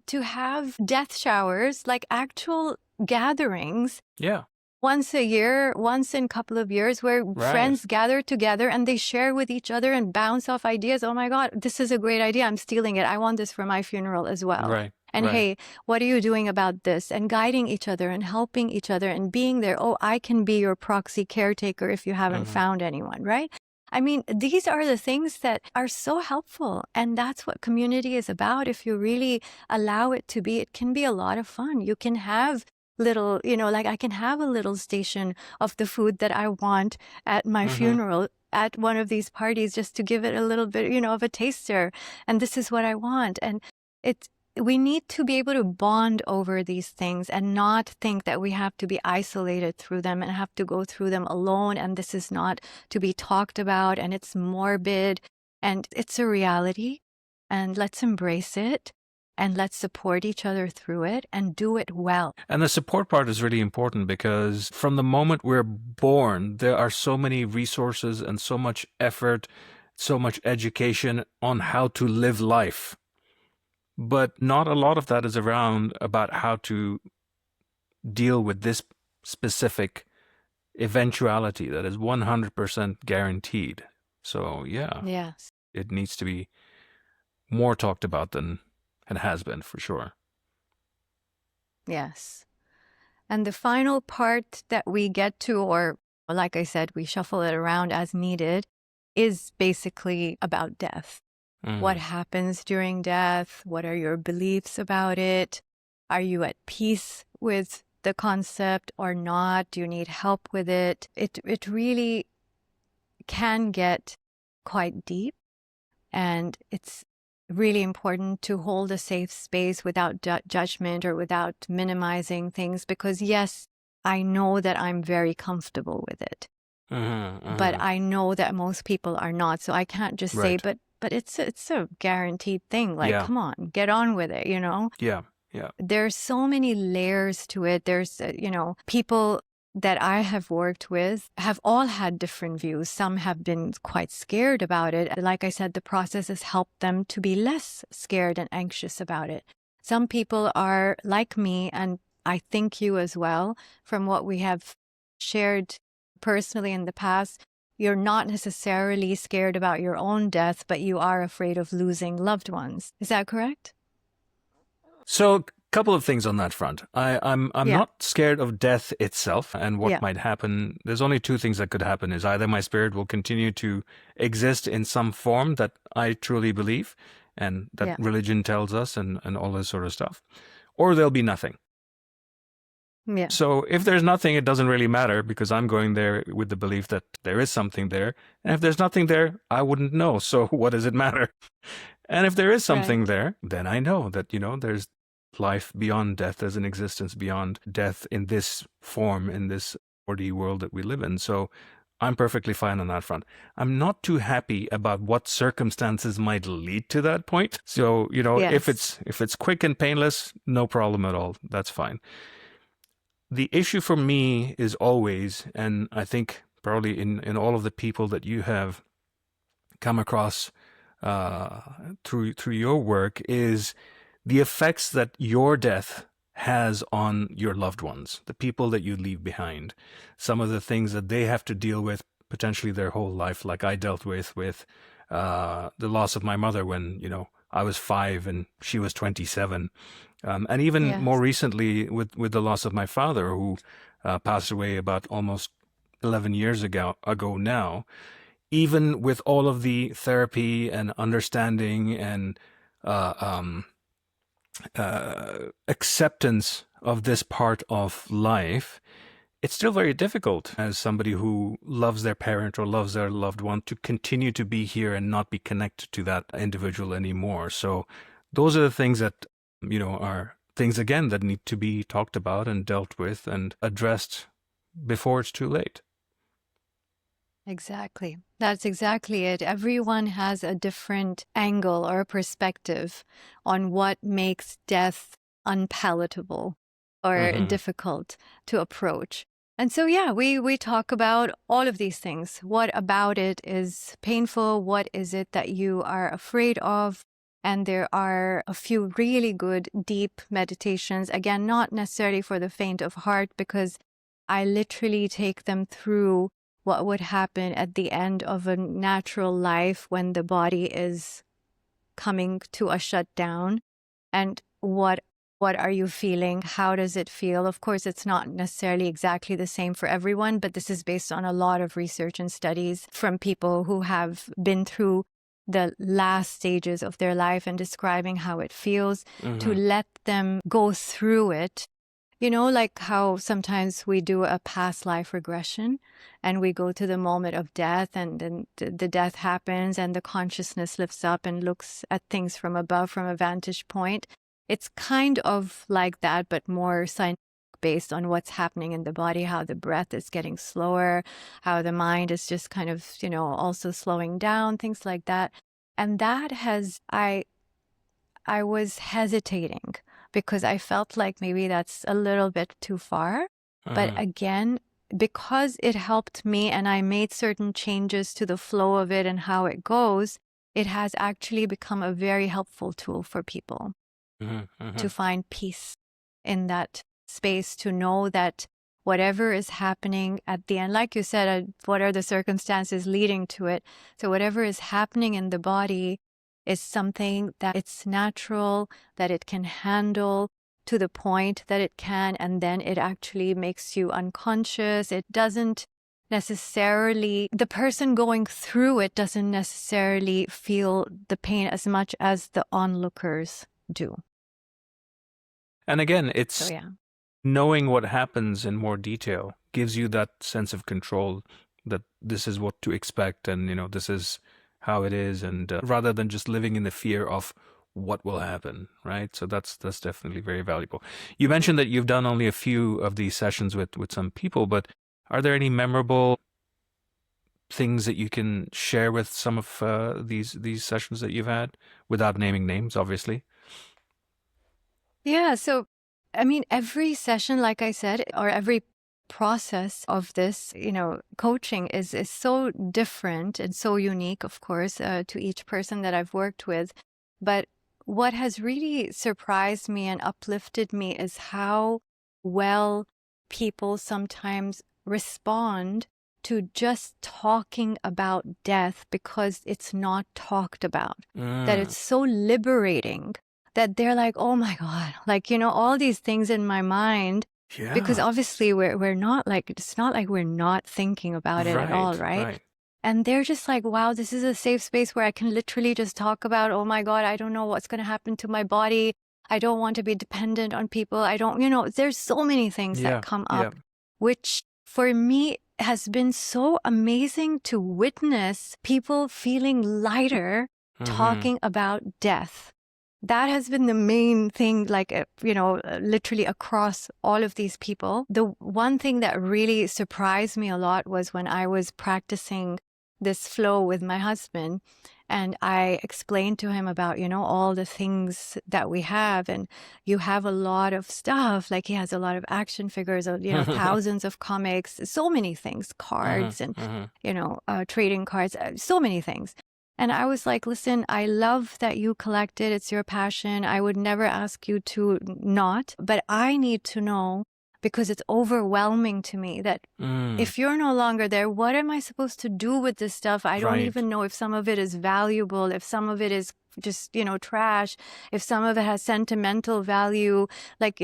to have death showers, like actual gatherings. Yeah. Once a year, once in a couple of years, where friends gather together and they share with each other and bounce off ideas. Oh my God, this is a great idea. I'm stealing it. I want this for my funeral as well. Right. And hey, what are you doing about this? And guiding each other and helping each other and being there. Oh, I can be your proxy caretaker if you haven't found anyone, right? I mean, these are the things that are so helpful. And that's what community is about. If you really allow it to be, it can be a lot of fun. You can have little, like I can have a little station of the food that I want at my funeral at one of these parties, just to give it a little bit, of a taster. And this is what I want. And we need to be able to bond over these things and not think that we have to be isolated through them and have to go through them alone. And this is not to be talked about, and it's morbid, and it's a reality. And let's embrace it. And let's support each other through it and do it well. And the support part is really important, because from the moment we're born, there are so many resources and so much effort, so much education on how to live life. But not a lot of that is around about how to deal with this specific eventuality that is 100% guaranteed. So, yeah. Yes. It needs to be more talked about than it has been, for sure. Yes. And the final part that we get to, or like I said, we shuffle it around as needed, is basically about death. What Mm. happens during death? What are your beliefs about it? Are you at peace with the concept or not? Do you need help with it? It really can get quite deep, and it's really important to hold a safe space without judgment or without minimizing things, because yes, I know that I'm very comfortable with it, but I know that most people are not. So I can't just say, Right. but it's a guaranteed thing. Like, Yeah. come on, get on with it, you know? Yeah. Yeah. There's so many layers to it. There's, people that I have worked with have all had different views. Some have been quite scared about it. Like I said, the process has helped them to be less scared and anxious about it. Some people are like me, and I think you as well, from what we have shared personally in the past. You're not necessarily scared about your own death, but you are afraid of losing loved ones. Is that correct? So, a couple of things on that front. I'm Yeah. not scared of death itself and what Yeah. might happen. There's only two things that could happen: is either my spirit will continue to exist in some form that I truly believe and that Yeah. religion tells us and all this sort of stuff, or there'll be nothing. Yeah. So if there's nothing, it doesn't really matter because I'm going there with the belief that there is something there. And if there's nothing there, I wouldn't know. So what does it matter? And if there is something there, then I know that, there's life beyond death. There's an existence beyond death in this form, in this 4D world that we live in. So I'm perfectly fine on that front. I'm not too happy about what circumstances might lead to that point. So, Yes. if it's quick and painless, no problem at all. That's fine. The issue for me is always, and I think probably in all of the people that you have come across through your work, is the effects that your death has on your loved ones, the people that you leave behind, some of the things that they have to deal with potentially their whole life, like I dealt with the loss of my mother when I was 5 and she was 27. And even Yes. more recently with the loss of my father, who passed away about almost 11 years ago now. Even with all of the therapy and understanding and acceptance of this part of life, it's still very difficult as somebody who loves their parent or loves their loved one to continue to be here and not be connected to that individual anymore. So those are the things that, are things, again, that need to be talked about and dealt with and addressed before it's too late. Exactly. That's exactly it. Everyone has a different angle or perspective on what makes death unpalatable or difficult to approach. And so, yeah, we talk about all of these things. What about it is painful? What is it that you are afraid of? And there are a few really good, deep meditations. Again, not necessarily for the faint of heart, because I literally take them through what would happen at the end of a natural life when the body is coming to a shutdown, and what are you feeling? How does it feel? Of course, it's not necessarily exactly the same for everyone, but this is based on a lot of research and studies from people who have been through the last stages of their life and describing how it feels, to let them go through it. Like how sometimes we do a past life regression and we go to the moment of death, and then the death happens and the consciousness lifts up and looks at things from above, from a vantage point. It's kind of like that, but more scientific, based on what's happening in the body, how the breath is getting slower, how the mind is just kind of, also slowing down, things like that. And that I was hesitating because I felt like maybe that's a little bit too far. But again, because it helped me and I made certain changes to the flow of it and how it goes, it has actually become a very helpful tool for people to find peace in that space, to know that whatever is happening at the end, like you said, what are the circumstances leading to it? So whatever is happening in the body is something that it's natural, that it can handle to the point that it can, and then it actually makes you unconscious. It doesn't necessarily, the person going through it doesn't necessarily feel the pain as much as the onlookers do. And again, So it's yeah. knowing what happens in more detail gives you that sense of control, that this is what to expect and, this is how it is, and rather than just living in the fear of what will happen, right? So that's definitely very valuable. You mentioned that you've done only a few of these sessions with some people, but are there any memorable things that you can share with some of these sessions that you've had, without naming names, obviously? Yeah. So, I mean, every session, like I said, or every process of this, coaching is so different and so unique, of course, to each person that I've worked with. But what has really surprised me and uplifted me is how well people sometimes respond to just talking about death, because it's not talked about, that it's so liberating, that they're like, oh my God, like, all these things in my mind, because Yeah. obviously we're not like, it's not like we're not thinking about it at all, right? Right. And they're just like, wow, this is a safe space where I can literally just talk about, oh my God, I don't know what's going to happen to my body. I don't want to be dependent on people. I don't, there's so many things that come up, which for me has been so amazing to witness people feeling lighter talking about death. That has been the main thing, like, literally across all of these people. The one thing that really surprised me a lot was when I was practicing this flow with my husband, and I explained to him about, all the things that we have. And you have a lot of stuff, like he has a lot of action figures, thousands of comics, so many things, cards and, trading cards, so many things. And I was like, listen, I love that you collect it. It's your passion. I would never ask you to not, but I need to know, because it's overwhelming to me, that if you're no longer there, what am I supposed to do with this stuff? I don't even know if some of it is valuable, if some of it is just, trash, if some of it has sentimental value. Like,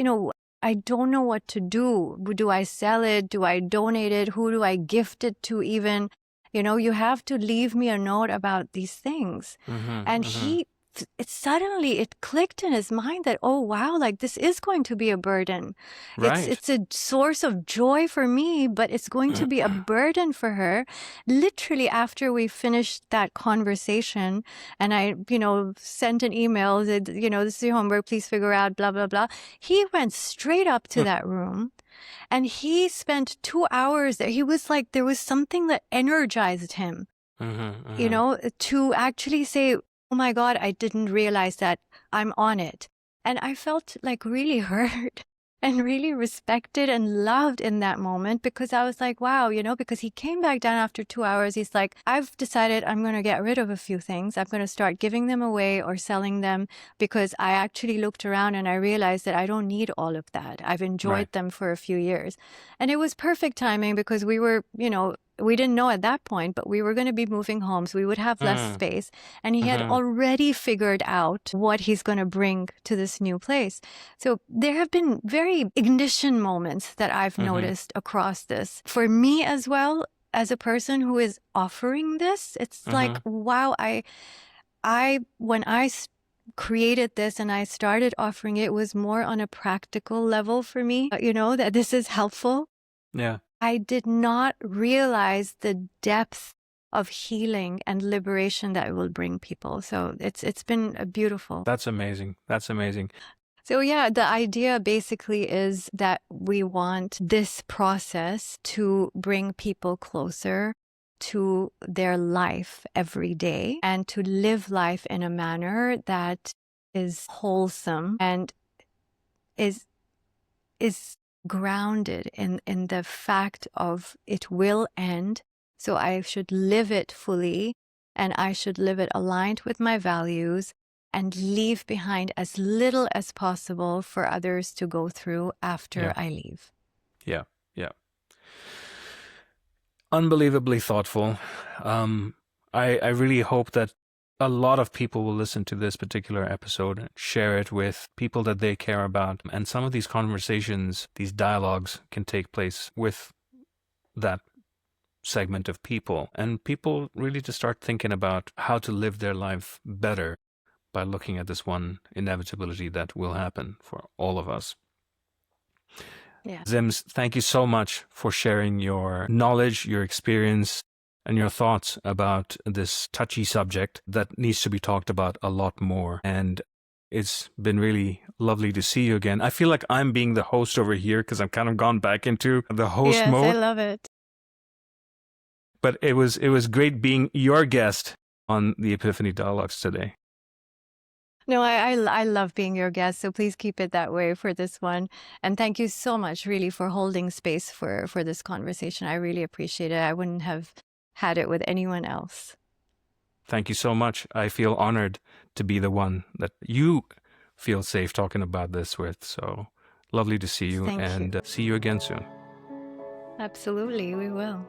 I don't know what to do. Do I sell it? Do I donate it? Who do I gift it to even? You have to leave me a note about these things. And it clicked in his mind that, oh, wow, like this is going to be a burden. Right. It's a source of joy for me, but it's going to be a burden for her. Literally after we finished that conversation, and I, sent an email that, this is your homework, please figure out, blah, blah, blah. He went straight up to that room. And he spent 2 hours there. He was like, there was something that energized him, to actually say, oh my God, I didn't realize that I'm on it. And I felt like really heard and really respected and loved in that moment, because I was like, wow, because he came back down after 2 hours. He's like, I've decided I'm going to get rid of a few things. I'm going to start giving them away or selling them, because I actually looked around and I realized that I don't need all of that. I've enjoyed them for a few years. And it was perfect timing, because we were, we didn't know at that point, but we were going to be moving home, so we would have less space. And he had already figured out what he's going to bring to this new place. So there have been very ignition moments that I've noticed across this. For me as well, as a person who is offering this, it's like, wow, when I created this and I started offering it, was more on a practical level for me, that this is helpful. Yeah. I did not realize the depth of healing and liberation that it will bring people. So it's been beautiful. That's amazing. That's amazing. So yeah, the idea basically is that we want this process to bring people closer to their life every day, and to live life in a manner that is wholesome and is grounded in the fact of it will end. So I should live it fully, and I should live it aligned with my values, and leave behind as little as possible for others to go through after I leave. Yeah. Unbelievably thoughtful. I really hope that a lot of people will listen to this particular episode and share it with people that they care about. And some of these conversations, these dialogues, can take place with that segment of people, and people really to start thinking about how to live their life better by looking at this one inevitability that will happen for all of us. Yeah. Zims, thank you so much for sharing your knowledge, your experience, and your thoughts about this touchy subject that needs to be talked about a lot more. And it's been really lovely to see you again. I feel like I'm being the host over here because I've kind of gone back into the host Yes, mode. I love it. But it was great being your guest on the Epiphany Dialogues today. No, I love being your guest, so please keep it that way for this one. And thank you so much, really, for holding space for this conversation. I really appreciate it. I wouldn't have had it with anyone else. Thank you so much. I feel honored to be the one that you feel safe talking about this with. So lovely to see you, Thank and you. see you again soon. Absolutely, we will.